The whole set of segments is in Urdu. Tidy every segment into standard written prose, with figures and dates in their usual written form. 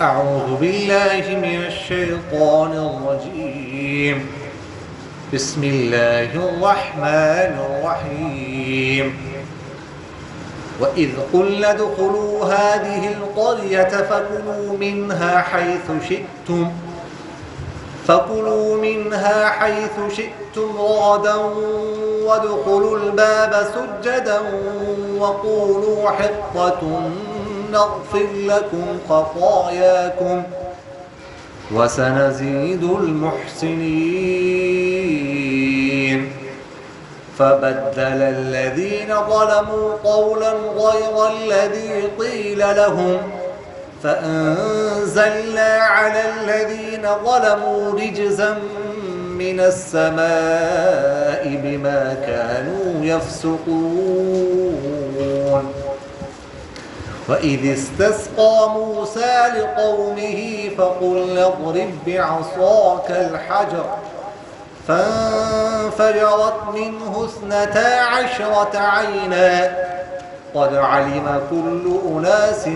أعوذ بالله من الشيطان الرجيم بسم الله الرحمن الرحيم وإذ قلنا ادخلوا هذه القرية فكلوا منها حيث شئتم رغدا وادخلوا الباب سجدا وقولوا حطة نغفر لكم خطاياكم وسنزيد المحسنين فبدل الذين ظلموا قولا غير الذي قيل لهم فأنزلنا على الذين ظلموا رجزا من السماء بما كانوا يفسقون وإذ استسقى موسى لقومه فقلنا اضرب بعصاك الحجر فانفجرت منه 12 عينا قد علم كل أناس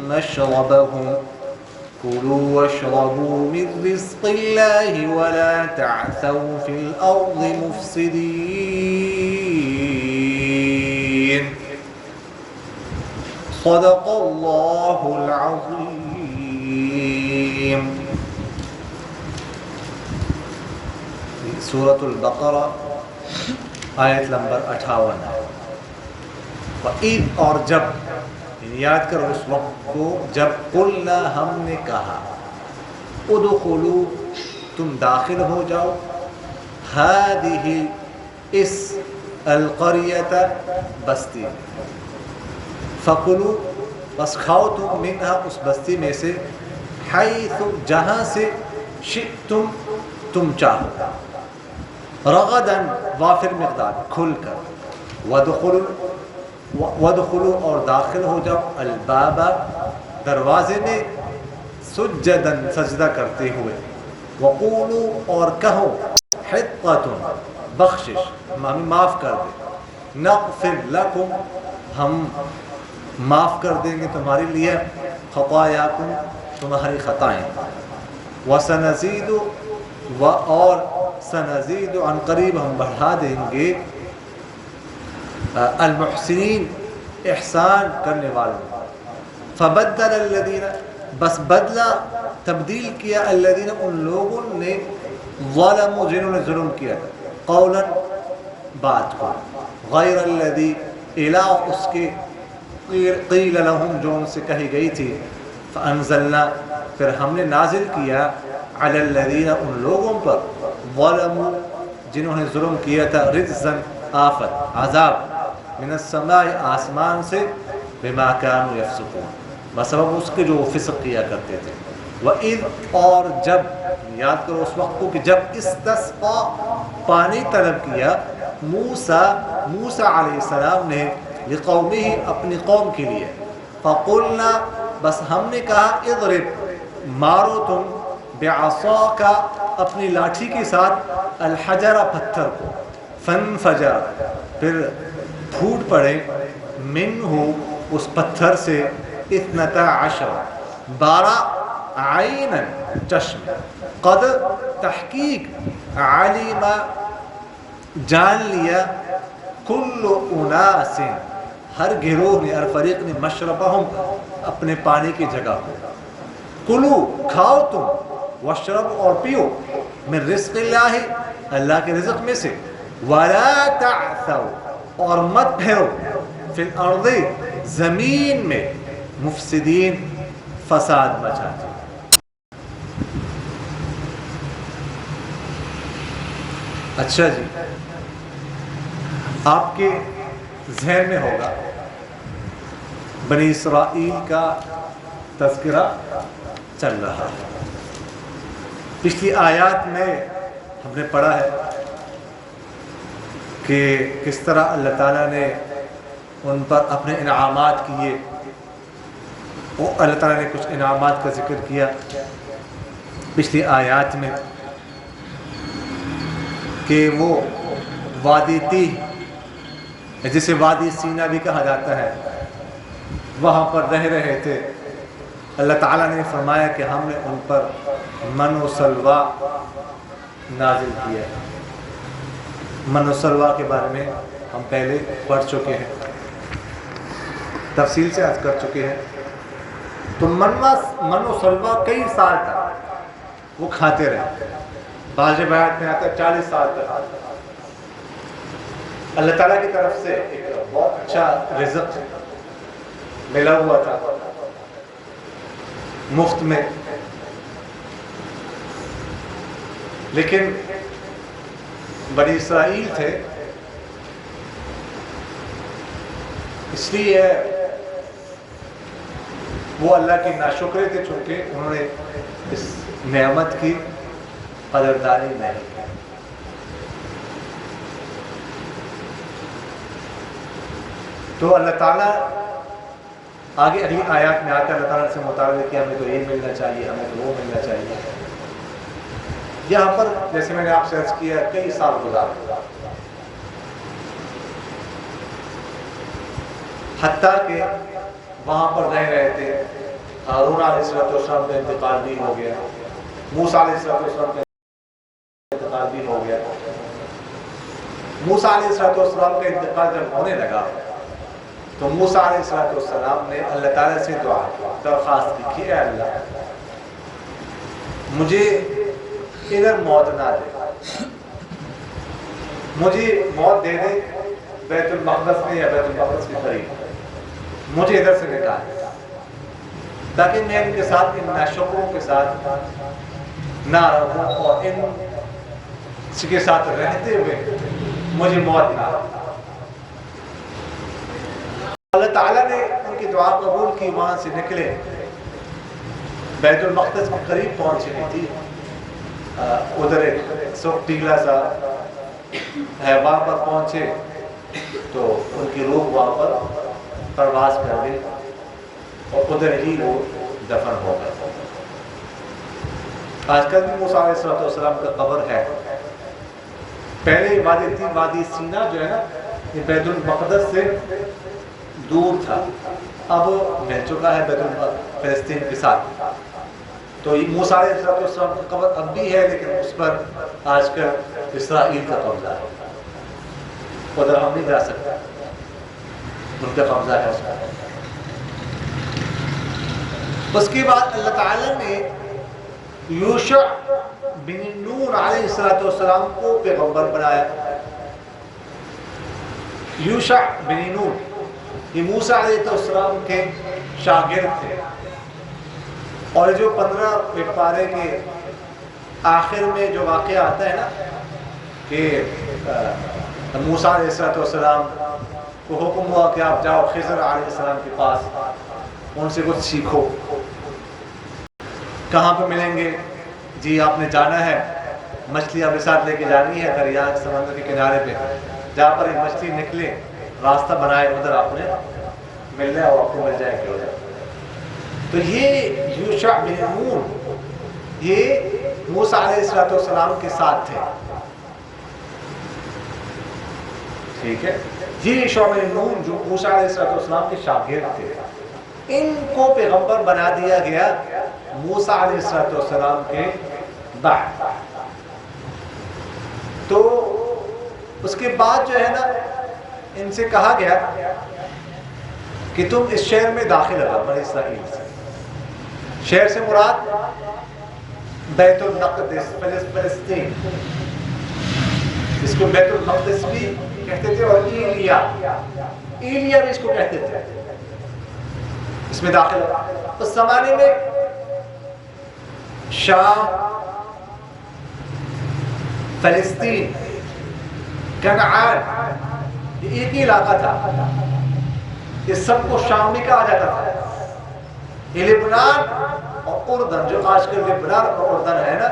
مشربهم كلوا واشربوا من رزق الله ولا تعثوا في الأرض مفسدين صدق اللہ العظیم۔ سورۃ البقرہ آیت نمبر 58 ہے۔ وَإِذْ اور جب، یاد کرو اس وقت کو جب قلنا ہم نے کہا ادخلوا تم داخل ہو جاؤ هذه اس القریۃ بستی میں، فَقُلُوا بس کھاؤ تم منہا اس بستی میں سے حیث جہاں سے شئتم تم چاہو، رغداً وافر مقدار کھل کر، وَدْخُلُوا اور داخل ہو جاؤ الباب دروازے میں سجداً سجدہ کرتے ہوئے، وَقُولُوا اور کہو حِطَّةٌ بخشش ہمیں معاف کر دے، نغفر لکم ہم معاف کر دیں گے تمہارے لیے خطایاکم تمہاری خطائیں، وسنزید اور سنزید عن قریب ہم بڑھا دیں گے المحسنین احسان کرنے والوں، فبدل الذین بس بدلا تبدیل کیا الذین ان لوگوں نے ظلموا جنہوں نے ظلم کیا تھا قولا بات کو غیر الذی الا اس کے قیل لہم جو ان سے کہی گئی تھی، فانزلنا پھر ہم نے نازل کیا علی الذین ان لوگوں پر ظلموا جنہوں نے ظلم کیا تھا رجزا آفت عذاب من السماء آسمان سے بما كانوا يفسقون بسبب اس کے جو فسق کیا کرتے تھے، وَإِذْ اور جب یاد کرو اس وقت کو کہ جب استسقا پانی طلب کیا موسیٰ علیہ السلام نے لقومہ اپنی قوم کے لیے، فقلنا بس ہم نے کہا اضرب مارو تم بعصاک اپنی لاٹھی کے ساتھ الحجر پتھر کو، فانفجر پھر پھوٹ پڑے منہ اس پتھر سے 12 عینا چشم، قد تحقیق علم جان لیا کل اناس ہر گروہ نے ہر فریق نے مشربہم اپنے پانی کی جگہ کو، کلو کھاؤ تم واشرب اور پیو من رزق اللہ اللہ کے رزق میں سے، ولا تعثوا اور مت پھیرو فی الارض زمین میں مفسدین فساد مچاتے۔ اچھا جی، آپ کے ذہن میں ہوگا بنی اسرائیل کا تذکرہ چل رہا ہے۔ پچھلی آیات میں ہم نے پڑھا ہے کہ کس طرح اللہ تعالیٰ نے ان پر اپنے انعامات کیے، وہ اللہ تعالیٰ نے کچھ انعامات کا ذکر کیا پچھلی آیات میں کہ وہ وادی تیہ جسے وادی سینا بھی کہا جاتا ہے، وہاں پر رہ رہے تھے اللہ تعالیٰ نے فرمایا کہ ہم نے ان پر من و سلوہ نازل کیا ہے۔ من و سلوہ کے بارے میں ہم پہلے پڑھ چکے ہیں، تفصیل سے عرض کر چکے ہیں۔ تو من و سلوہ کئی سال تک وہ کھاتے رہے، بعض روایات میں آتا ہے 40 سال تک۔ اللہ تعالیٰ کی طرف سے ایک بہت اچھا رزق ملا ہوا تھا مفت میں، لیکن بنی اسرائیل تھے، اس لیے وہ اللہ کی ناشکرے تھے، چونکہ انہوں نے اس نعمت کی قدردانی نہیں کی۔ تو اللہ تعالیٰ آگے اگلی آیات میں آتا ہے، اللہ تعالیٰ سے مطالبہ کہ ہمیں تو یہ ملنا چاہیے، ہمیں تو وہ ملنا چاہیے۔ یہاں پر جیسے میں نے آپ سے عرض کیا کئی سال گزار، حتیٰ کہ وہاں پر رہ رہے تھے، ہارون علیہ السلام کا انتقال بھی ہو گیا، موسیٰ علیہ السلام کا انتقال بھی ہو گیا۔ موسیٰ علیہ السلام کا انتقال جب ہونے لگا تو موسیٰ علیہ السلام نے اللہ تعالیٰ سے دعا درخواست کی کہ اے اللہ مجھے ادھر موت نہ دے، مجھے موت دے دے بیت المقدس میں یا بیت المقدس کے قریب، مجھے ادھر سے نکال تاکہ میں ان کے ساتھ، ان ناشکروں کے ساتھ نہ رہوں اور ان کے ساتھ رہتے ہوئے مجھے موت نہ دے۔ اللہ تعالیٰ نے ان کی دعا قبول کی، وہاں سے نکلے، بیت المقدس کے قریب پہنچنی تھی، ادھر ایک سخت ٹیلا سا ہے، وہاں پر پہنچے تو ان کی روح وہاں پر پرواز کر گئی اور ادھر ہی وہ دفن ہو گئے۔ آج کل بھی موسیٰ علیہ السلام کا قبر ہے، پہلے وادی تھی، وادی سینا جو ہے نا یہ بیت المقدس سے دور تھا، اب مل چکا ہے بیت المقدس فلسطین کے ساتھ۔ تو موسیٰ علیہ السلام کی قبر اب بھی ہے، لیکن اس پر آج کل اسرائیل کا قبضہ ہے، ادھر ہم نہیں جا سکتے، ان کا قبضہ ہے اس پر۔ اس کے بعد اللہ تعالیٰ نے یوشع بن نون علیہ السلام کو پیغمبر بنایا۔ یوشع بن نون یہ موسیٰ علیہ السلام کے شاگرد تھے، اور جو 15 پارے کے آخر میں جو واقعہ آتا ہے نا کہ موسیٰ علیہ السلام کو حکم ہوا کہ آپ جاؤ خضر علیہ السلام کے پاس، ان سے کچھ سیکھو۔ کہاں پہ ملیں گے؟ جی آپ نے جانا ہے، مچھلی اپنے ساتھ لے کے جانی ہے دریا سمندر کے کنارے پہ، جہاں پر ایک مچھلی نکلے راستہ بنائے ادھر آپ نے ملنا ہے اور آپ کو مل جائے گی ادھر۔ تو یہ یوشع بن نون یہ موسیٰ علیہ السلام کے ساتھ تھے، ٹھیک ہے؟ یہ یوشع بن نون جو موسیٰ علیہ السلام کے شاگرد تھے، ان کو پیغمبر بنا دیا گیا موسیٰ علیہ السلام کے بعد۔ تو اس کے بعد جو ہے نا ان سے کہا گیا کہ تم اس شہر میں داخل ہو بنی اسرائیل سے۔ شہر سے مراد بیت المقدس فلسطین، اس کو بیت المقدس بھی کہتے تھے اور ایلیا بھی اس کو کہتے تھے، اس میں داخل ہو۔ اس زمانے میں شام، فلسطین، کنعان یہ ایک ہی علاقہ تھا، یہ سب کو شام بھی کہا جاتا تھا۔ یہ لبنان اور اردن جو آج کل لبنان اور اردن ہے نا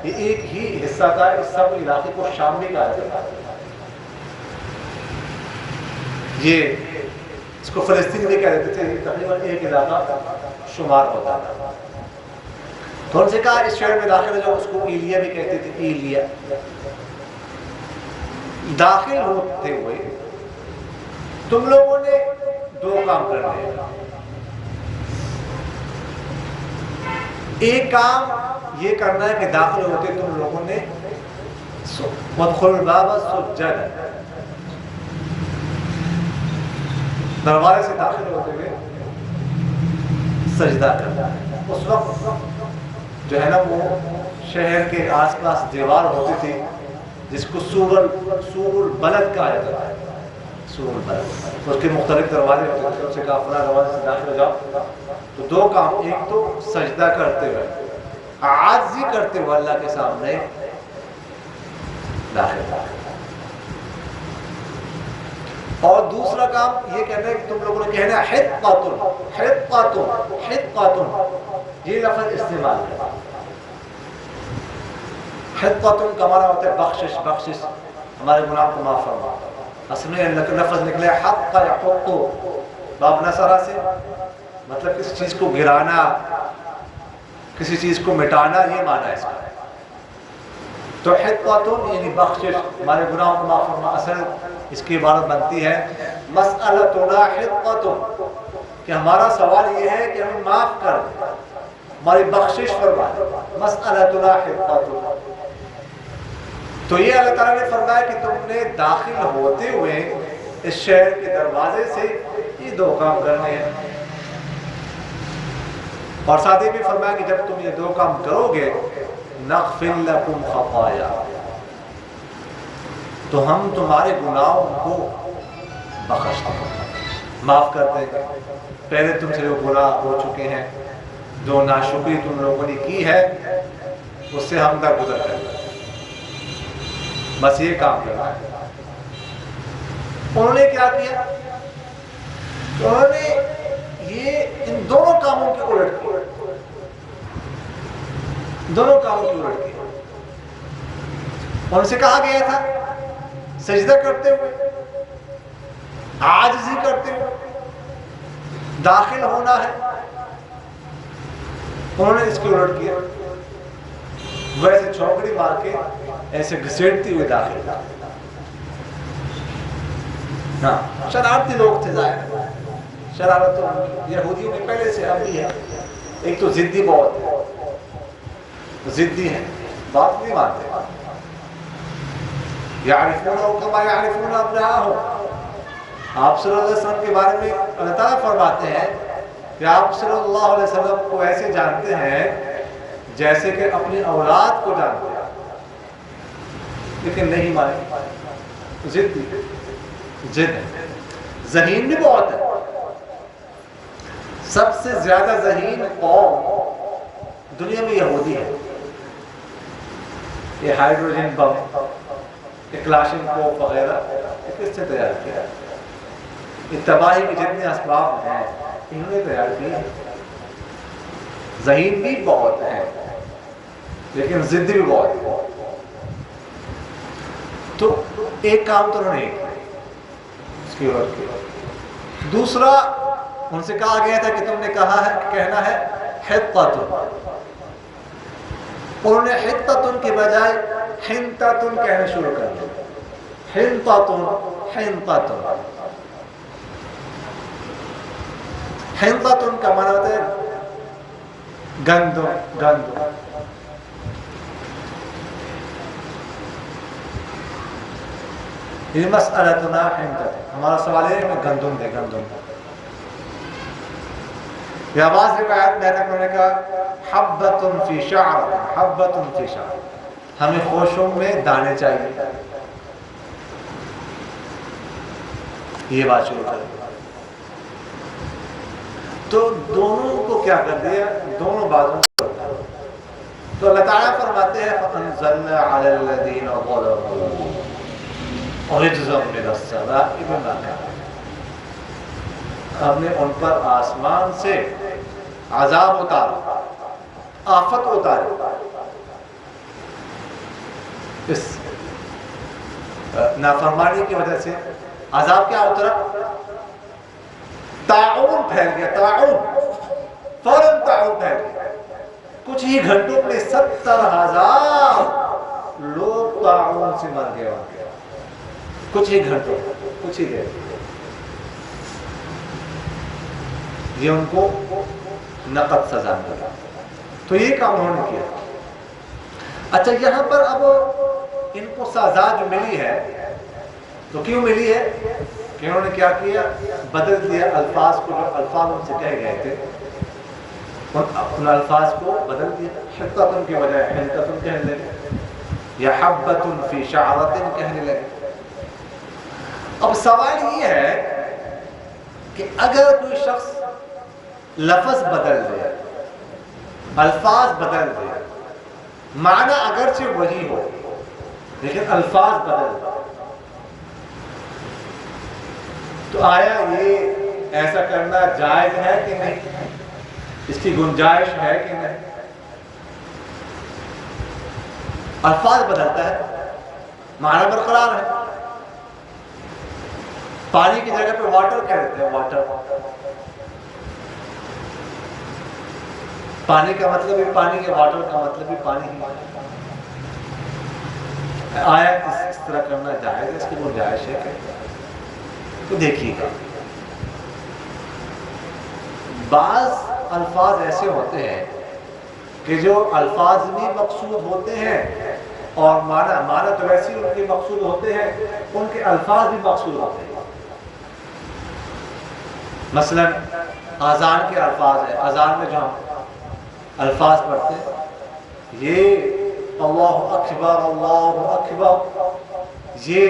یہ ایک ہی حصہ تھا، اس سب علاقے کو شام بھی کہا جاتا تھا۔ یہ اس کو فلسطین بھی کہہ دیتے تھے، تقریباً ایک علاقہ شمار ہوتا تھا۔ تو ان سے کہا اس شہر میں داخل ہو جاؤ، اس کو ایلیا بھی کہتے تھے، ایلیا۔ داخل ہوتے ہوئے تم لوگوں نے دو کام کرنے ہیں۔ ایک کام یہ کرنا ہے کہ داخل ہوتے تم لوگوں نے وَادْخُلُوا الْبَابَ سُجَّدًا، دروازے سے داخل ہوتے ہوئے سجدہ کرنا ہے۔ اس وقت جو ہے نا وہ شہر کے آس پاس دیوار ہوتی تھی جس کو سور البلد کہا جاتا ہے، سور البلد، اس کے مختلف دروازے ہوتے تھے، اس سے کہا فلاں دروازے سے داخل ہو جاؤ تو دو کام، ایک تو سجدہ کرتے ہوئے عاجزی کرتے ہوئے اللہ کے سامنے داخل ہو، اور دوسرا کام یہ کہنا ہے کہ تم لوگوں نے کہنا ہے حِطَّةٌ حِطَّةٌ حِطَّةٌ، یہ لفظ استعمال ہے۔ حِطَّةٌ کا معنی ہوتا ہے بخشش، بخشش، ہمارے گناہ کو معاف فرما۔ اصل میں لفظ نکلا ہے حق یحط، باب نصرہ سے مطلب کسی چیز کو گرانا، کسی چیز کو مٹانا، یہ معنی ہے اس کا۔ تو حِطَّةٌ یعنی بخشش، ہمارے گناہوں کو معاف فرما۔ اصل اس کی عبارت بنتی ہے مسئلتنا حِطَّةٌ، کہ ہمارا سوال یہ ہے کہ ہمیں معاف کر دیں، ہماری بخشش فرما دیں، مسئلتنا حِطَّةٌ۔ تو یہ اللہ تعالیٰ نے فرمایا کہ تم نے داخل ہوتے ہوئے اس شہر کے دروازے سے یہ دو کام کرنے ہیں، اور ساتھ ہی بھی فرمایا کہ جب تم یہ دو کام کرو گے نغفر لکم خطایا، تو ہم تمہارے گناہوں کو بخش دیں گے، معاف کر دیں گے۔ پہلے تم سے جو گناہ ہو چکے ہیں، جو ناشکری تم لوگوں نے کی ہے، اس سے ہم درگزر کریں گے، بس یہ کام کرنا ہے۔ انہوں نے کیا کیا؟ انہوں نے یہ ان دونوں کاموں کے الٹ کیا، دونوں کاموں کی الٹ کی۔ ان سے کہا گیا تھا سجدہ کرتے ہوئے، عاجزی کرتے ہوئے داخل ہونا ہے، انہوں نے اس کو الٹ کیا، ویسے چوکڑی مار کے ایسے گھسیٹتی ہوئے داخل ہونا۔ ہاں، شرارتی لوگ تھے ظاہر، شرارت تو یہودیوں میں پہلے سے اب بھی ہے۔ ایک تو ضدی بہت ہے، ضدی ہے، بات نہیں مانتے، یعرفون کما یعرفون ابناءہم۔ آپ صلی اللہ علیہ وسلم کے بارے میں اللہ تعالیٰ فرماتے ہیں کہ آپ صلی اللہ علیہ وسلم کو ایسے جانتے ہیں جیسے کہ اپنی اولاد کو جانتے ہیں، لیکن نہیں مانے، ضدی، ذہین بھی بہت ہے۔ سب سے زیادہ ذہین قوم دنیا میں یہودی ہے۔ یہ ہائیڈروجن بم، کلاشن کوف وغیرہ کس سے تیار کیا ہے؟ یہ تباہی کے جتنے اسباب ہیں انہوں نے تیار کیے ہیں۔ ذہین بھی بہت ہیں لیکن ضد بھی بہت ہے۔ تو ایک کام تو انہوں نے کیا، اس کی اور کیا۔ دوسرا ان سے کہا گیا تھا کہ تم نے کہا ہے، کہنا ہے حِطَّةٌ، انہوں نے حِطَّةٌ کے بجائے حِنْطَةٌ کہنا شروع کر دیا۔ حِنْطَةٌ، حِنْطَةٌ، حِنْطَةٌ کا معنی ہوتا ہے گندم، گندم۔ یہ مسئلتنا حِنْطَةٌ، ہمارا سوال ہے کہ گندم دے، گندم۔ یہ آواز روایت میں انہوں نے کہا حبۃ فی شعر، حبۃ فی شعر، ہمیں خوشوں میں دانے چاہیے۔ یہ بات شروع کر دی، تو دونوں کو کیا کر دیا، دونوں باتوں کو۔ تو اللہ تعالیٰ فرماتے ہیں فَأَنزَلْنَا عَلَى الَّذِينَ ظَلَمُوا رِجْزًا مِنَ السَّمَاءِ بِمَا كَانُوا، ہم نے ان پر آسمان سے عذاب اتارا، آفت اتاری، اس نافرمانی کی وجہ سے عذاب کیا اترا؟ طاعون پھیل گیا، طاعون، فوراً طاعون پھیل گیا۔ کچھ ہی گھنٹوں میں 70,000 لوگ طاعون سے مر گئے وہاں، کچھ ہی گھنٹوں، کچھ ہی دیر۔ یہ ان کو نقد سزا ملا۔ تو یہ کام انہوں نے کیا۔ اچھا یہاں پر اب ان کو سزا جو ملی ہے تو کیوں ملی ہے کہ انہوں نے کیا کیا، بدل دیا الفاظ کو، جو الفاظ ان سے کہے گئے تھے ان الفاظ کو بدل دیا، حقتن کی بجائے حلقتن کہنے لگے یا حبتن فی شعرتن کہنے لگے۔ اب سوال یہ ہے کہ اگر کوئی شخص لفظ بدل دے، الفاظ بدل دے، معنی اگرچہ وہی ہو لیکن الفاظ بدل دے، تو آیا یہ ایسا کرنا جائز ہے کہ نہیں، اس کی گنجائش ہے کہ نہیں؟ الفاظ بدلتا ہے، معنی برقرار ہے۔ پانی کی جگہ پہ واٹر کہہ دیتے ہیں، واٹر، پانی کا مطلب بھی پانی ہے، واٹر کا مطلب بھی پانی ہی۔ آیا اس طرح کرنا جائز ہے، اس کی گنجائش ہے کہ؟ تو دیکھیے گا، بعض الفاظ ایسے ہوتے ہیں کہ جو الفاظ بھی مقصود ہوتے ہیں اور معنی تو ویسے ان کے مقصود ہوتے ہیں، ان کے الفاظ بھی مقصود ہوتے ہیں۔ مثلا اذان کے الفاظ ہیں، اذان میں جو ہم الفاظ پڑھتے ہیں، یہ اللہ اکبر، یہ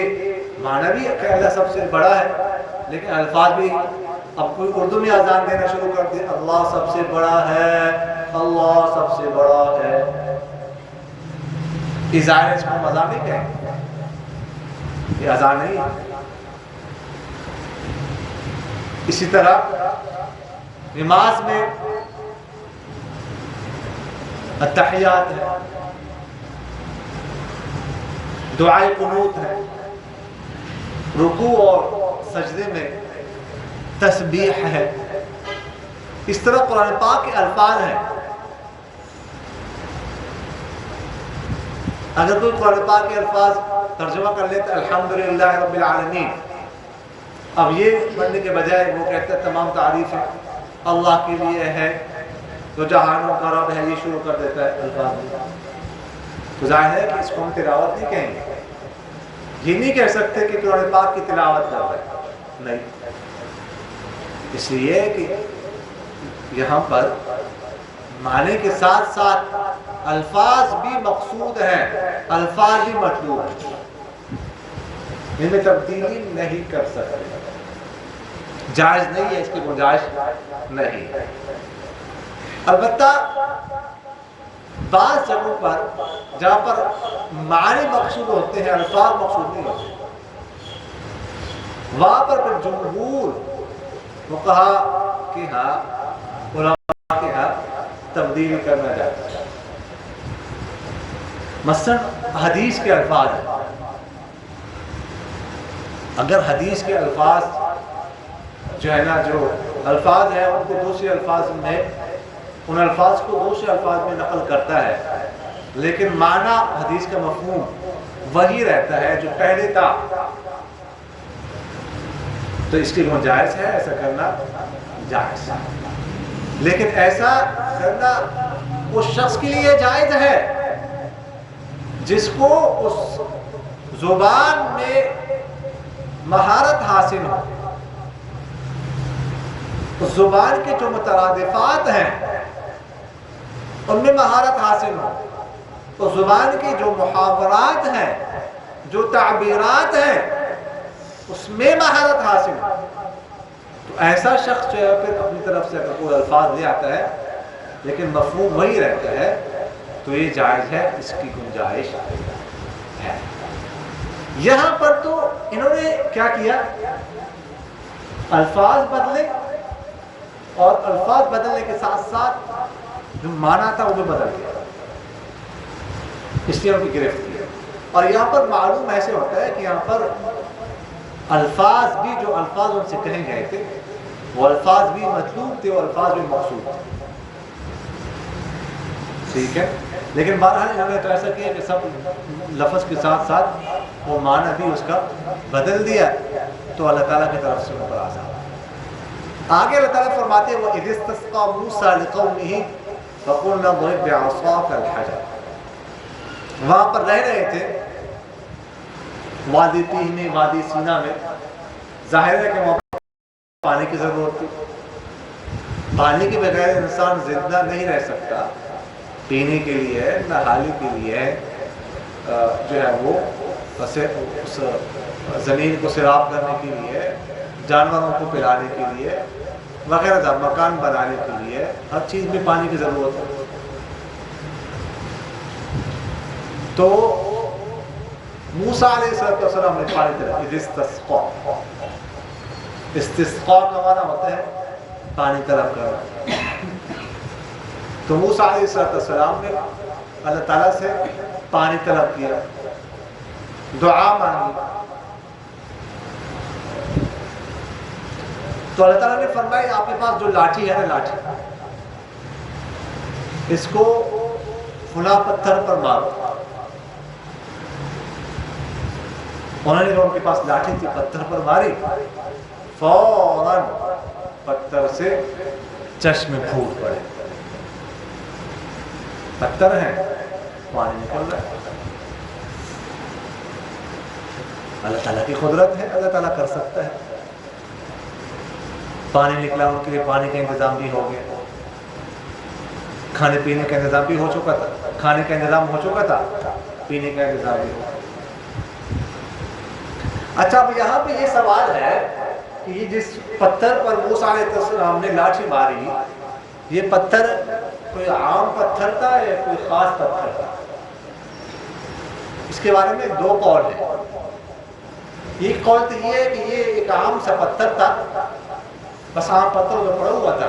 معنی بھی کہ اللہ سب سے بڑا ہے لیکن الفاظ بھی، اب کوئی اردو میں اذان دینا شروع کر دے، اللہ سب سے بڑا ہے، اللہ سب سے بڑا ہے، ظاہر اس کو اذان نہیں کہیں، یہ اذان نہیں ہے۔ اسی طرح نماز میں التحیات ہے، دعائے قنوت ہے، رکوع اور سجدے میں تسبیح ہے، اس طرح قرآن پاک کے الفاظ ہیں۔ اگر کوئی قرآن پاک کے الفاظ ترجمہ کر لیتا الحمدللہ رب العالمین، اب یہ پڑھنے کے بجائے وہ کہتا ہے تمام تعریفیں اللہ کے لیے ہے جو جہانوں کا رب ہے، یہ شروع کر دیتا ہے الفاظ میں، تو ظاہر ہے کہ اس کو ہم تلاوت نہیں کہیں گے، یہ نہیں کہہ سکتے کہ قرآن پاک کی تلاوت کر رہے ہیں، نہیں، اس لیے کہ یہاں پر معنی کے ساتھ ساتھ الفاظ بھی مقصود ہیں، الفاظ بھی مطلوب ہیں، ان میں تبدیلی نہیں کر سکتے، جائز نہیں ہے، اس کی گنجائش نہیں ہے۔ البتہ بعض جگہوں پر جہاں پر معنی مقصود ہوتے ہیں، الفاظ مقصود نہیں ہوتے، وہاں پر جمہور فقہا کے ہاں، علماء کے ہاں تبدیل کرنا جاتا ہے۔ مثلا حدیث کے الفاظ ہیں، اگر حدیث کے الفاظ جو ہے نا، جو الفاظ ہیں ان کو دوسرے الفاظ میں، ان الفاظ کو دوسرے الفاظ میں نقل کرتا ہے لیکن معنی حدیث کا مفہوم وہی رہتا ہے جو پہلے تھا، تو اس کی گنجائش ہے، ایسا کرنا جائز ہے، لیکن ایسا کرنا اس شخص کے لیے جائز ہے جس کو اس زبان میں مہارت حاصل ہو، اس زبان کے جو مترادفات ہیں ان میں مہارت حاصل ہو، اس زبان کے جو محاورات ہیں، جو تعبیرات ہیں، اس میں مہارت حاصل ہو، تو ایسا شخص جو ہے پھر اپنی طرف سے اگر کوئی الفاظ لے آتا ہے لیکن مفہوم وہی رہتا ہے تو یہ جائز ہے، اس کی گنجائش ہے۔ یہاں پر تو انہوں نے کیا کیا، الفاظ بدلے اور الفاظ بدلنے کے ساتھ ساتھ جو معنی تھا وہ بھی بدل گیا، اس لیے ان کی گرفت کی۔ اور یہاں پر معلوم ایسے ہوتا ہے کہ یہاں پر الفاظ بھی، جو الفاظ ان سے کہیں گئے تھے وہ الفاظ بھی مطلوب تھے، وہ الفاظ بھی مقصود تھے، ٹھیک ہے، لیکن بہرحال انہوں نے تو ایسا کیا کہ سب لفظ کے ساتھ ساتھ وہ معنی بھی اس کا بدل دیا، تو اللہ تعالیٰ کی طرف سے متراض آگے اللہ تعالیٰ فرماتے ہیں وَإِذِ اسْتَسْقَىٰ مُوسَىٰ لِقَوْمِهِ فَقُلْنَا اضْرِبْ بِعَصَاكَ الْحَجَرَ. وہاں پر رہ رہے تھے وادی تیہ میں، وادی سینا میں. ظاہر ہے کہ وہاں پانی کی ضرورت تھی. پانی کے بغیر انسان زندہ نہیں رہ سکتا. پینے کے لیے، نہانے کے لیے جو ہے وہ اس زمین کو سیراب کرنے کے لیے، جانوروں کو پلانے کے لیے وغیرہ، مکان بنانے کے لیے، ہر چیز میں پانی کی ضرورت ہے. تو موسیٰ علیہ السلام نے پانی طلب. استسقاء کا معنی ہوتا ہے پانی طلب کرنا. تو موسیٰ علیہ السلام نے اللہ تعالیٰ سے پانی طلب کیا، دعا مانگی. تو اللہ تعالیٰ نے فرمایا آپ کے پاس جو لاٹھی ہے نا، لاٹھی، اس کو فلاں پتھر پر مارو. انہوں نے جو ان کے پاس لاٹھی تھی پتھر پر ماری، فوراً پتھر سے چشمے پھوٹ پڑے. پتھر ہیں، پانی نکل رہا ہے. اللہ تعالیٰ کی قدرت ہے، اللہ تعالیٰ کر سکتا ہے. پانی نکلا، ان کے لیے پانی کا انتظام بھی ہو گیا، کھانے پینے کا انتظام بھی ہو چکا تھا. کھانے کا انتظام ہو چکا تھا، پینے کا انتظام بھی ہو. اچھا، اب یہاں پہ یہ سوال ہے کہ یہ جس پتھر پر موسیٰ علیہ السلام نے لاٹھی ماری، یہ پتھر کوئی عام پتھر تھا یا کوئی خاص پتھر تھا؟ اس کے بارے میں دو قول ہیں. ایک قول تو یہ ہے کہ یہ ایک عام سا پتھر تھا، بس عام پتھر جو پڑا ہوا تھا.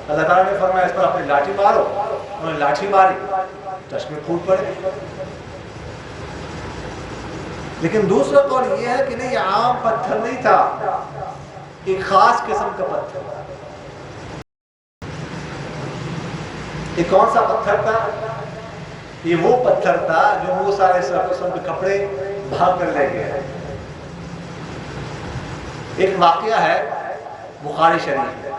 اللہ تعالیٰ نے فرمایا اس پر اپنی لاٹھی مارو. انہوں نے لاٹھی ماری، چشمے پھوٹ پڑے. لیکن دوسرا قول یہ ہے کہ نہیں، یہ عام پتھر نہیں تھا، ایک خاص قسم کا پتھر. یہ کون سا پتھر تھا؟ یہ وہ پتھر تھا جو موسیٰ علیہ السلام کے کپڑے بھاگ کر لے گئے. ایک واقعہ ہے بخاری شریف میں.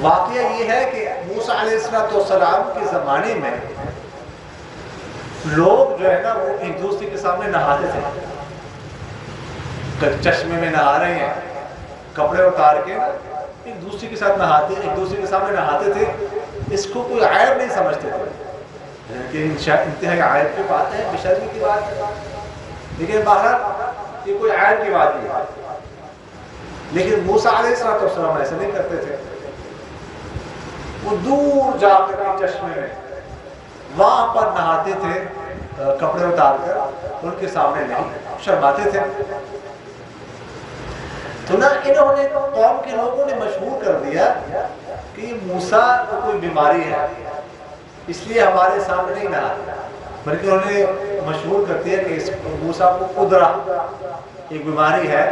واقعہ یہ ہے کہ موسیٰ علیہ السلام کے زمانے میں لوگ جو ہے نا وہ ایک دوسرے کے سامنے نہاتے تھے. چشمے میں نہا رہے ہیں، کپڑے اتار کے ایک دوسرے کے ساتھ نہاتے، ایک دوسرے کے سامنے نہاتے تھے. اس کو کوئی عیب نہیں سمجھتے تھے، لیکن انتہائی عیب کی بات ہے، بشرمی کی بات ہے. لیکن باہر یہ کوئی عیب کی بات نہیں ہے. لیکن موسیٰ علیہ السلام ایسا نہیں کرتے تھے. وہ دور جا کر چشمے میں وہاں پر نہاتے تھے، کپڑے اتار کر، ان کے سامنے نہیں، شرماتے تھے. تو نہ انہوں نے قوم کے لوگوں نے مشہور کر دیا کہ یہ موسیٰ کو کوئی بیماری ہے، اس لیے ہمارے سامنے نہیں نہاتے، بلکہ انہوں نے مشہور کر دیا کہ اس موسیٰ کو قدرہ ایک بیماری ہے،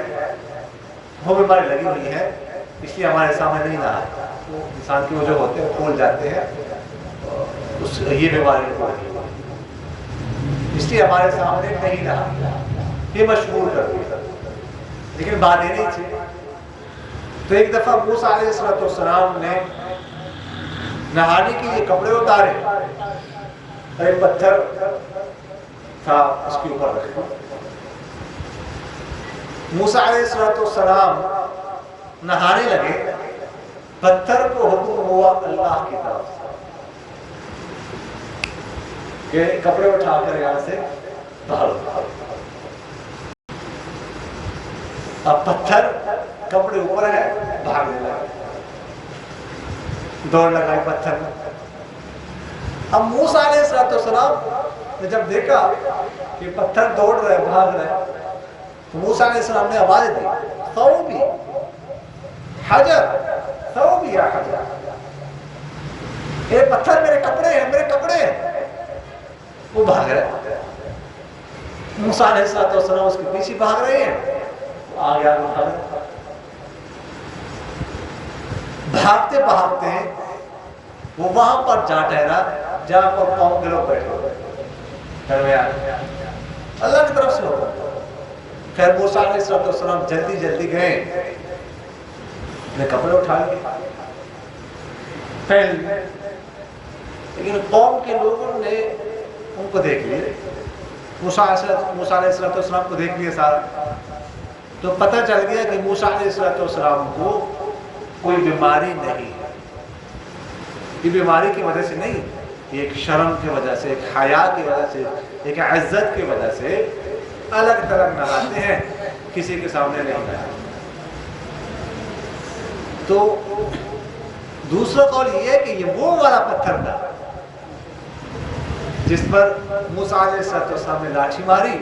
وہ بیماری لگی ہوئی ہے، اس لیے ہمارے سامنے نہیں نہاتے. انسان کی وہ جو ہوتے ہیں پھول جاتے ہیں، یہ بیماری ہوتی ہے، اس لیے ہمارے سامنے نہیں نہاتے. یہ مشہور کر دیا، لیکن بات یہ نہیں تھی. تو ایک دفعہ موسیٰ علیہ السلام نے نہانے کے لیے کپڑے اتارے اور ایک پتھر تھا اس کے اوپر رکھا. موسیٰ علیہ السلام نہانے لگے، پتھر کو حکم ہوا اللہ کی طرف کہ کپڑے اٹھا کر یہاں سے باہر. اب پتھر کپڑے اوپر ہے، بھاگنے لگا، دوڑ لگائی پتھر میں. اب موسیٰ علیہ السلام نے جب دیکھا کہ پتھر دوڑ رہے، بھاگ رہے، تو موسیٰ علیہ السلام نے آواز دی، ثوبی حجر، ثوبی یا حجر، اے پتھر میرے کپڑے ہیں، میرے کپڑے ہیں. وہ بھاگ رہے. موسیٰ علیہ السلام اس کے پیچھے بھاگ رہے ہیں، آگے آگے بھاگ رہے. بھاگتے بھاگتے وہ وہاں پر جا ٹھہرا جہاں پر قوم کے لوگ بیٹھے ہوئے. اللہ کی طرف سے ہوگا. خیر موسیٰ علیہ السلام جلدی جلدی گئے، نے کپڑے اٹھا لیے، پھیل گئی، لیکن قوم کے لوگوں نے ان کو دیکھ لیا، موسیٰ علیہ السلام کو دیکھ لیا سارا، تو پتہ چل گیا کہ موسیٰ علیہ السلام کو کوئی بیماری نہیں ہے۔ یہ بیماری کی وجہ سے نہیں، یہ ایک شرم کی وجہ سے، ایک حیا کی وجہ سے، ایک عزت کی وجہ سے الگ تھلگ نہاتے ہیں، کسی کے سامنے نہیں نہاتے۔ تو دوسرا قول یہ ہے کہ یہ وہ والا پتھر تھا جس پر موسیٰ علیہ السلام نے لاٹھی ماری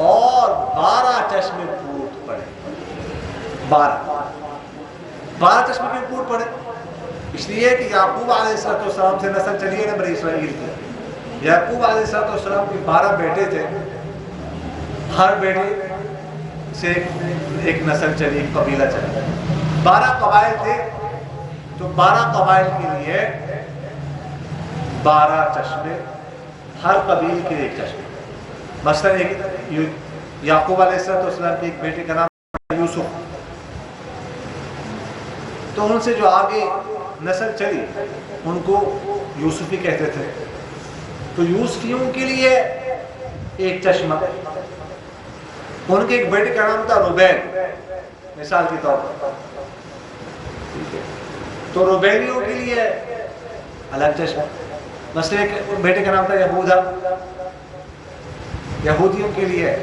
اور 12 چشمے پھوٹ پڑے۔ 12 چشمے کیوں پھوٹ پڑے؟ اس لیے کہ یعقوب علیہ السلام سے نسل چلی ہے بنی اسرائیل کی۔ یعقوب علیہ السلام کے 12 بیٹے تھے، ہر بیٹے سے ایک نسل چلی، ایک قبیلہ چلا۔ 12 قبائل تھے، تو 12 قبائل کے لیے 12 چشمے، ہر قبیل کے ایک چشمے۔ مثلا یعقوب علیہ السلام کے ایک بیٹے کا نام یوسف، تو ان سے جو آگے نسل چلی ان کو یوسفی کہتے تھے، تو یوسفیوں کے لیے ایک چشمہ۔ ان کے ایک بیٹے کا نام تھا روبیل، مثال کے طور پر، تو روبیلیوں کے لیے الگ چشمہ۔ مثلا ایک بیٹے کا نام تھا یہودا، یہودیوں کے لیے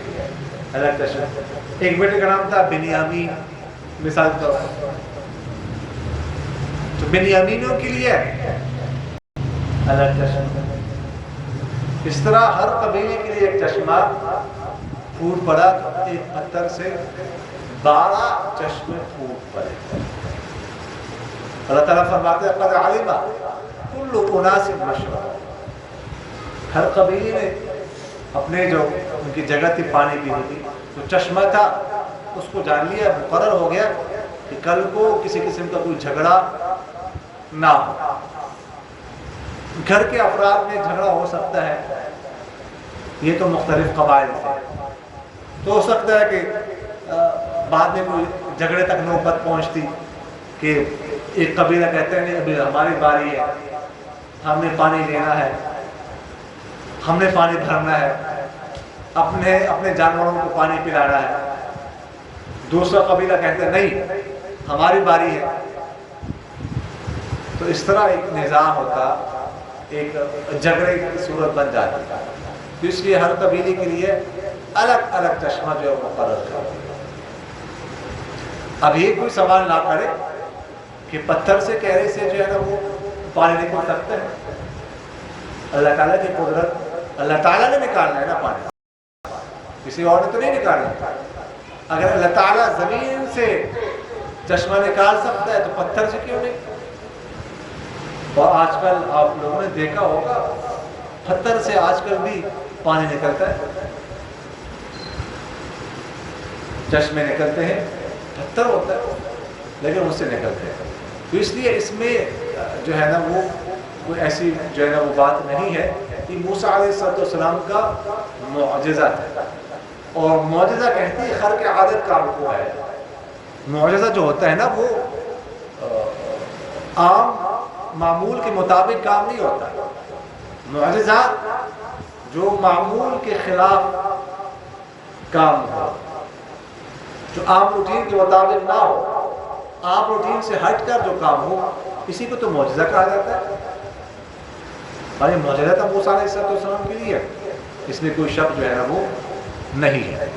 الگ چشمہ۔ ایک بیٹے کا نام تھا بنیامین، مثال کے طور پر، تو بنیامینوں کے لیے الگ چشمہ۔ اس طرح ہر قبیلے کے لیے ایک چشمہ پھوٹ پڑا، تو ایک پتھر سے 12 چشمے پھوٹ پڑے۔ اللہ تعالیٰ فرماتے ہیں قد علم کل اناس مشربہم، ہر قبیلے نے اپنے جو ان کی جگہ تھی پانی پینے کی، جو چشمہ تھا اس کو جان لیا، مقرر ہو گیا کہ کل کو کسی قسم کا کوئی جھگڑا نہ ہو۔ گھر کے افراد میں جھگڑا ہو سکتا ہے، یہ تو مختلف قبائل تھے، تو ہو سکتا ہے کہ بعد میں کوئی جھگڑے تک نوبت پہنچتی کہ ایک قبیلہ کہتے ہیں ابھی ہماری باری ہے، ہم نے پانی لینا ہے، ہم نے پانی بھرنا ہے، اپنے جانوروں کو پانی پلانا ہے۔ دوسرا قبیلہ کہتے ہیں نہیں ہماری باری ہے۔ تو اس طرح ایک نظام ہوتا، ایک جھگڑے کی صورت بن جاتی ہے، تو اس لیے ہر قبیلے کے لیے الگ الگ چشمہ جو ہے مقرر کر۔ اب یہ کوئی سوال نہ کرے کہ پتھر سے کہرے سے جو ہے نا وہ پانی نکل سکتا ہے۔ اللہ تعالیٰ کی قدرت، اللہ تعالیٰ نے نکالنا ہے نا پانی، کسی اور نے تو نہیں نکالنا۔ اگر اللہ تعالیٰ زمین سے چشمہ نکال سکتا ہے تو پتھر سے کیوں نہیں؟ اور آج کل آپ لوگوں نے دیکھا ہوگا پتھر سے آج کل بھی پانی نکلتا ہے، چشمے نکلتے ہیں، پتھر ہوتا ہے لیکن اس سے نکلتے ہیں۔ تو اس لیے اس میں جو ہے نا وہ کوئی ایسی جو ہے نا وہ بات نہیں ہے کہ موسیٰ علیہ السلام کا معجزہ ہے، اور معجزہ کہتی ہے خرق عادت کا رکوع ہے۔ معجزہ جو ہوتا ہے نا وہ عام معمول کے مطابق کام نہیں ہوتا۔ معجزہ جو معمول کے خلاف کام ہو، جو عام روٹین کے مطابق نہ ہو، عام روٹین سے ہٹ کر جو کام ہو، اسی کو تو معجزہ کہا جاتا ہے۔ اور یہ معجزہ تھا موسیٰ علیہ السلام کے لیے، اس میں کوئی شک جو ہے نا وہ نہیں ہے۔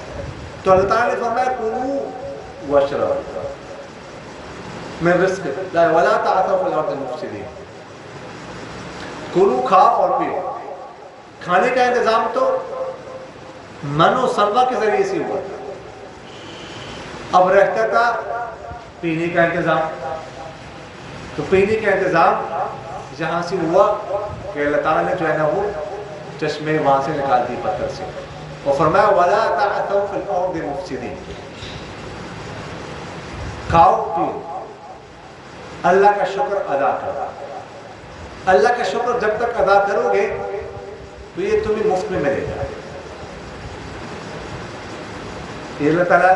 تو اللہ تعالیٰ نے فرمایا کلوا واشربوا من رزق اللہ ولا تعثوا فی الارض مفسدین، کلو کھاؤ اور پیو۔ کھانے کا انتظام تو من و سلوہ کے ذریعے سے ہوا تھا، اب رہتا تھا پینے کا انتظام۔ تو پینے کا انتظام جہاں سے ہوا کہ اللہ تعالیٰ نے جو ہے نا وہ چشمے وہاں سے نکال دی پتھر سے، اور فرمایا وَلَا تَعْثَوْا فِي الْأَرْضِ مُفْسِدِينَ، کھاؤ پیو، اللہ کا شکر ادا کرو۔ اللہ کا شکر جب تک ادا کرو گے تو یہ تمہیں مفت میں ملے گا۔ یہ اللہ تعالیٰ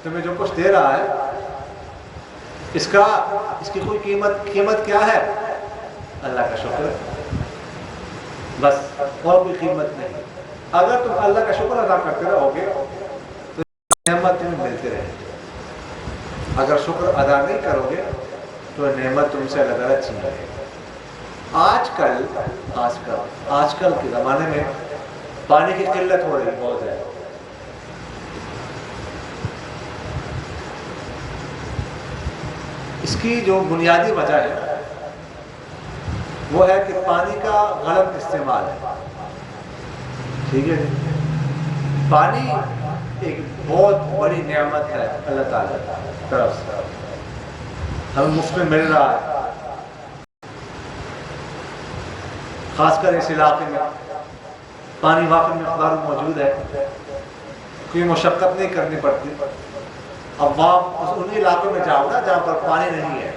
تمہیں جو کچھ دے رہا ہے اس کی کوئی قیمت کیا ہے؟ اللہ کا شکر، بس، اور کوئی قیمت نہیں۔ اگر تم اللہ کا شکر ادا کرتے رہو گے تو نعمت تمہیں ملتے رہے گی، اگر شکر ادا نہیں کرو گے تو نعمت تم سے اللہ تعالیٰ چھین لے گا۔ آج کل کے زمانے میں پانی کی قلت ہو رہی ہے بہت زیادہ۔ اس کی جو بنیادی وجہ ہے وہ ہے کہ پانی کا غلط استعمال ہے، ٹھیک ہے؟ پانی ایک بہت بڑی نعمت ہے اللہ تعالیٰ کی طرف سے، ہمیں مفت میں مل رہا ہے، خاص کر اس علاقے میں پانی واقعی مقدار موجود ہے، کوئی مشقت نہیں کرنی پڑتی۔ اب وہاں ان علاقوں میں جاؤ نا جہاں پر پانی نہیں ہے،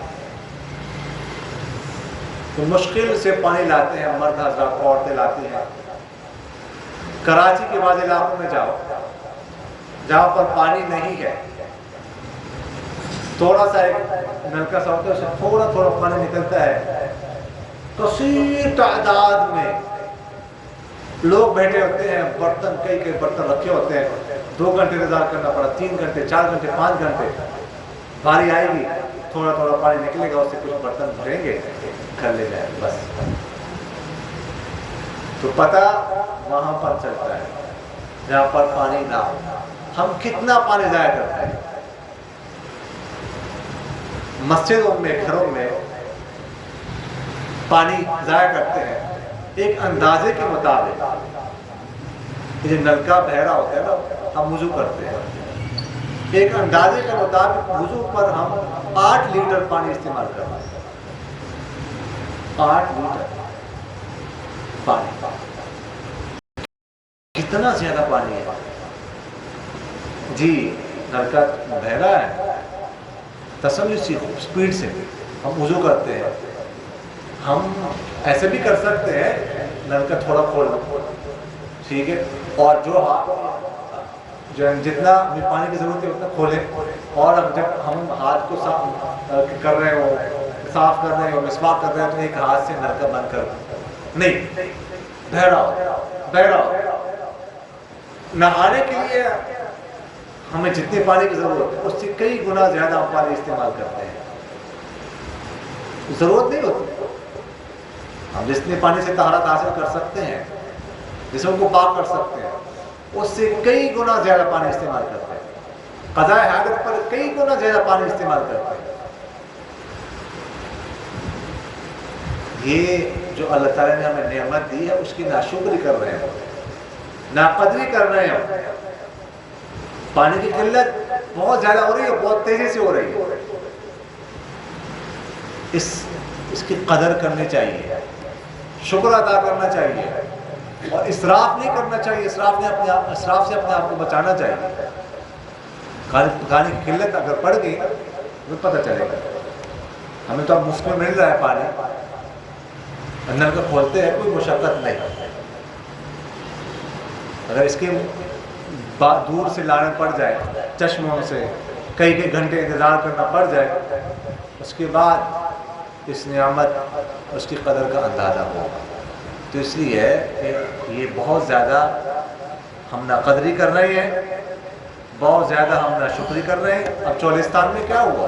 تو مشکل سے پانی لاتے ہیں، مرد حضرات، عورتیں لاتی ہیں۔ کراچی کے بعض علاقوں میں جاؤ جہاں پر پانی نہیں ہے، تھوڑا سا ایک نلکا سا ہوتا ہے، اس سے تھوڑا تھوڑا پانی نکلتا ہے، کثیر تعداد میں لوگ بیٹھے ہوتے ہیں، برتن کئی برتن رکھے ہوتے ہیں، 2 گھنٹے انتظار کرنا پڑا، 3 گھنٹے، 4 گھنٹے، 5 گھنٹے، باری آئے گی، تھوڑا تھوڑا پانی نکلے گا، اس سے کچھ برتن بھریں گے، کر لے جائیں، بس۔ تو پتہ وہاں پر چلتا ہے جہاں پر پانی نہ ہو ہم کتنا پانی ضائع کرتے ہیں۔ مسجدوں میں، گھروں میں پانی ضائع کرتے ہیں ایک اندازے کے مطابق۔ یہ نلکا بہہ رہا ہوتا ہے نا، ہم وضو کرتے ہیں، ایک اندازے کے مطابق وضو پر ہم 8 لیٹر پانی استعمال کرتے ہیں، 8 لیٹر پانی، کتنا زیادہ پانی ہے جی۔ نلکا بہہ رہا ہے، تسلسل سی سپیڈ سے ہم وضو کرتے ہیں۔ ہم ایسے بھی کر سکتے ہیں، نلکا تھوڑا کھول دو، ٹھیک ہے، اور جو جتنا بھی پانی کی ضرورت ہے اتنا کھولیں، اور اب جب ہم ہاتھ کو صاف کر رہے ہو، صاف کر رہے ہو، مسواک کر رہے ہو، تو ایک ہاتھ سے نلکا بند کر دو، نہیں، بہہ رہا ہو۔ نہانے کے لیے ہمیں جتنے پانی کی ضرورت ہے اس سے کئی گنا زیادہ ہم پانی استعمال کرتے ہیں، ضرورت نہیں ہوتی۔ ہم جتنے پانی سے طہارت حاصل کر سکتے ہیں، جسم کو پاک کر سکتے ہیں، اس سے کئی گنا زیادہ پانی استعمال کرتے ہیں، قضاء حاجت پر کئی گنا زیادہ پانی استعمال کرتے ہیں۔ یہ جو اللہ تعالیٰ نے ہمیں نعمت دی ہے اس کی ناشکری کر رہے ہیں، ناقدری کر رہے ہیں۔ پانی کی قلت بہت زیادہ ہو رہی ہے، بہت تیزی سے ہو رہی ہے، اس کی قدر کرنی چاہیے، شکر ادا کرنا چاہیے، اور اسراف نہیں کرنا چاہیے، اسراف سے اپنے آپ کو بچانا چاہیے۔ پانی کی قلت اگر پڑ گئی تو پتہ چلے گا۔ ہمیں تو اب مفت میں مل رہا ہے پانی، نل کا کھولتے ہیں، کوئی مشقت نہیں۔ اگر اس کے دور سے لانا پڑ جائے، چشموں سے کئی گھنٹے انتظار کرنا پڑ جائے، اس کے بعد اس نعمت، اس کی قدر کا اندازہ ہوگا۔ تو اس لیے یہ بہت زیادہ ہم ناقدری کر رہے ہیں، بہت زیادہ ہم ناشکری کر رہے ہیں۔ اب چولستان میں کیا ہوا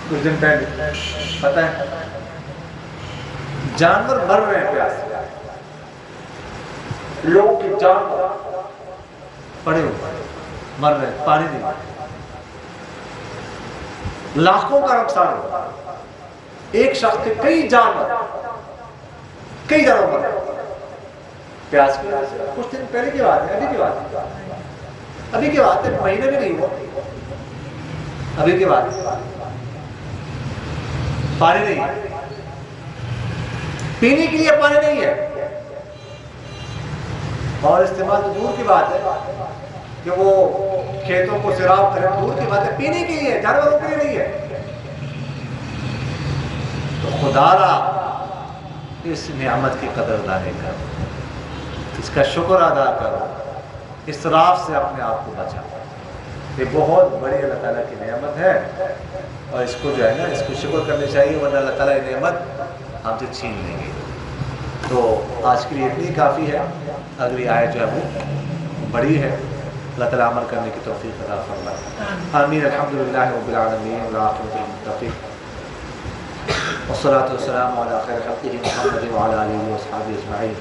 کچھ دن پہلے پتہ ہے، جانور مر رہے ہیں پیاس سے، لوگوں کی جان پڑے ہوئے مر رہے ہیں، پانی نہیں، لاکھوں کا نقصان ہوا، ایک شخص کے کئی جانور مر رہے پیاس کی۔ کچھ دن پہلے کی بات ہے، ابھی کی بات ہے، مہینے میں نہیں ہوا، ابھی کی بات ہے۔ پانی نہیں، پینے کے لیے پانی نہیں ہے، اور استعمال تو دور کی بات ہے کہ وہ کھیتوں کو سیراب کریں، دور کی بات ہے، پینے کے لیے، جانوروں کے لیے نہیں ہے۔ تو خدا را اس نعمت کی قدر دانی کرو، اس کا شکر ادا کرو، اسراف سے اپنے آپ کو بچاؤ۔ یہ بہت بڑی اللہ تعالیٰ کی نعمت ہے، اور اس کو جو ہے نا اس کو شکر کرنی چاہیے، ورنہ اللہ تعالیٰ یہ نعمت ہم سے چھین لیں گے۔ تو آج کے لیے اتنی کافی ہے، اگلی آیت جو ہے وہ بڑی ہے۔ اللہ تعالیٰ عمل کرنے کی توفیق عطا فرمائے، آمین۔ الحمدللہ رب العالمین والعاقبۃ للمتقین، والصلاة والسلام على خير خلقه محمد وعلى آله وأصحابه أجمعين۔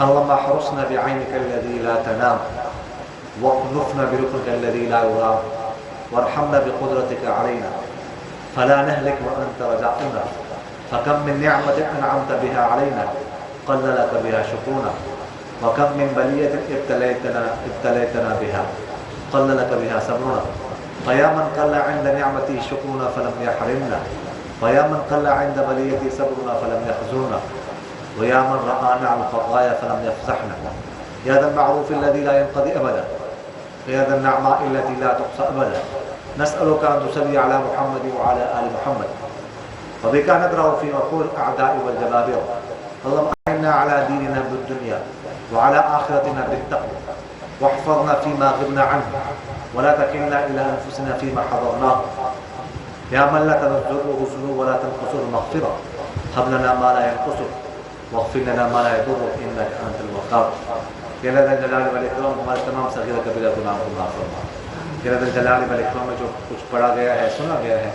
اللهم احرسنا بعينك الذي لا تنام، واكنفنا بركنك الذي لا يرام، وارحمنا بقدرتك علينا فلا نهلك وأنت رجاؤنا، فكم من نعمة أنعمت بها علينا قل لك بها شكرنا، وكم من بلية ابتليتنا بها قل لك بها صبرنا، فيا من قل عند نعمته شكرنا فلم يحرمنا، ويا من قل عند بليته صبرنا فلم يخزرنا، ويا من رآنا على الخطايا فلم يفزحنا، يا ذا المعروف الذي لا ينقضي أبدا، يا ذا النعماء التي لا تحصى أبدا، نسألك أن تصلي على محمد وعلى آل محمد، وبك ندرأ في نحور الأعداء والجبابرة، اللهم أعنا على ديننا بالدنيا وعلى آخرتنا بالتقوى، واحفظنا فيما غبنا عنه، ولا تكلنا إلى أنفسنا فيما حضرناه، يا من لا تنزله الذنوب ولا تنقصه المغفرة، هب لنا ما لا ينقصه واغفر لنا ما لا يضرك انك انت الوهاب، یا اللہ جلال والاکرام ہمارے تمام صغیرہ کبیرہ گناہوں کو معاف فرما، یا اللہ جلال والاکرام میں جو کچھ پڑھا گیا ہے سنا گیا ہے،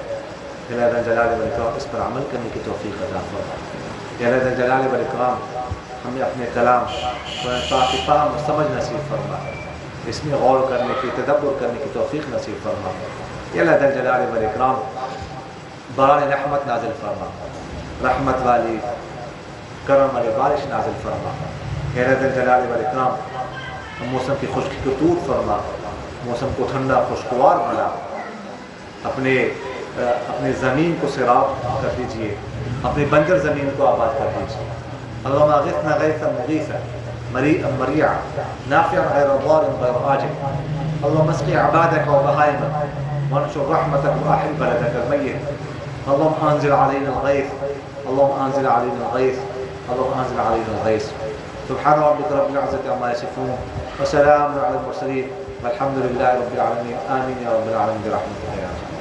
یا اللہ جلال والاکرام اس پر عمل کرنے کی توفیق عطا فرما، یا اللہ جلال والاکرام ہمیں اپنے کلام پاک فہم و سمجھ نصیب فرما، اس میں غور کرنے کی تدبر کرنے کی توفیق نصیب فرما، یا اللہ جلال والاکرام باران رحمت نازل فرما، رحمت والی کرم والی بارش نازل فرما، یا اللہ جلال والاکرام موسم کی خشکی کو دور فرما، موسم کو ٹھنڈا خوشگوار بنا، اپنے زمین کو سیراب کر دیجیے، اپنی بنجر زمین کو آباد کر دیجیے، اللہم اغثنا غیثا مغیثا مریئا مریعا نافعا غیر ضار غیر آجل، اللہم اسقی عبادک و بہائمک وانشر رحمتک و احل بلدک المیت، اللہم انزل علینا الغیث، اللہم انزل علینا الغیث، اللہم انزل علینا الغیث۔ سبحان ربک رب العزة عما یصفون وسلام علی المرسلین والحمد للہ رب العالمین، آمین یا رب العالمین برحمتک یا ارحم۔